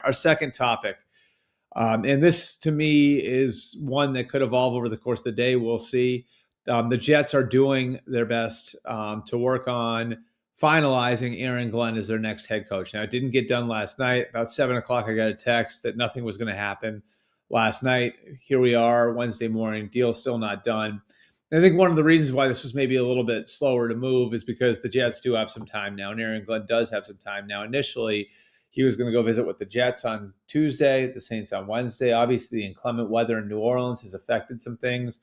our second topic. And this, to me, is one that could evolve over the course of the day. We'll see. The Jets are doing their best to work on finalizing Aaron Glenn as their next head coach. Now, it didn't get done last night. About 7 o'clock, I got a text that nothing was going to happen last night. Here we are, Wednesday morning. Deal still not done. And I think one of the reasons why this was maybe a little bit slower to move is because the Jets do have some time now, and Aaron Glenn does have some time now. Initially, he was going to go visit with the Jets on Tuesday, the Saints on Wednesday. Obviously, the inclement weather in New Orleans has affected some things.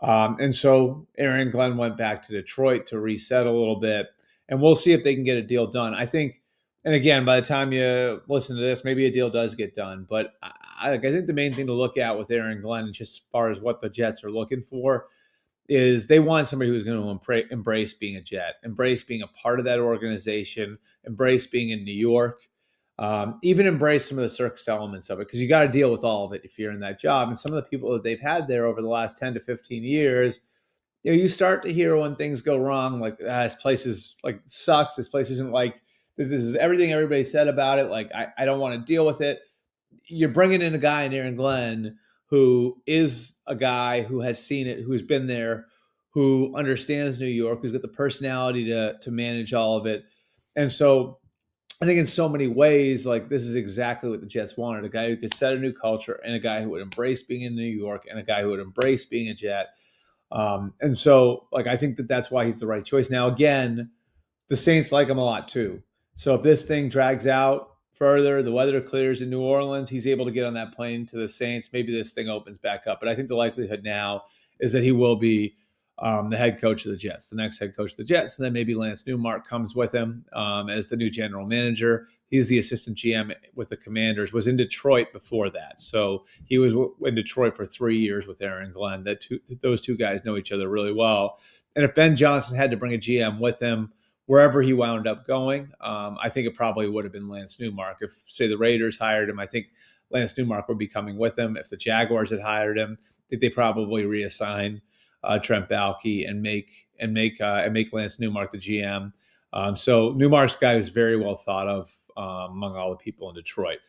And so Aaron Glenn went back to Detroit to reset a little bit. And we'll see if they can get a deal done. I think, and again, by the time you listen to this, maybe a deal does get done. But I think the main thing to look at with Aaron Glenn, just as far as what the Jets are looking for, is they want somebody who's going to embrace being a Jet, embrace being a part of that organization, embrace being in New York, even embrace some of the circus elements of it, because you got to deal with all of it if you're in that job. And some of the people that they've had there over the last 10 to 15 years, you start to hear when things go wrong, like, this place is like sucks. This place isn't like this is everything everybody said about it. Like, I don't want to deal with it. You're bringing in a guy in Aaron Glenn who is a guy who has seen it, who's been there, who understands New York, who's got the personality to manage all of it. And so I think in so many ways, like, this is exactly what the Jets wanted, a guy who could set a new culture and a guy who would embrace being in New York and a guy who would embrace being a Jet. And so, like, I think that that's why he's the right choice. Now, again, the Saints like him a lot too. So if this thing drags out further, the weather clears in New Orleans, he's able to get on that plane to the Saints. Maybe this thing opens back up. But I think the likelihood now is that he will be the head coach of the Jets, the next head coach of the Jets. And then maybe Lance Newmark comes with him as the new general manager. He's the assistant GM with the Commanders, was in Detroit before that. So he was in Detroit for 3 years with Aaron Glenn. Those two guys know each other really well. And if Ben Johnson had to bring a GM with him, wherever he wound up going, I think it probably would have been Lance Newmark. If, say, the Raiders hired him, I think Lance Newmark would be coming with him. If the Jaguars had hired him, I think they probably reassign Trent Baalke and make Lance Newmark the GM. So Newmark's guy is very well thought of among all the people in Detroit.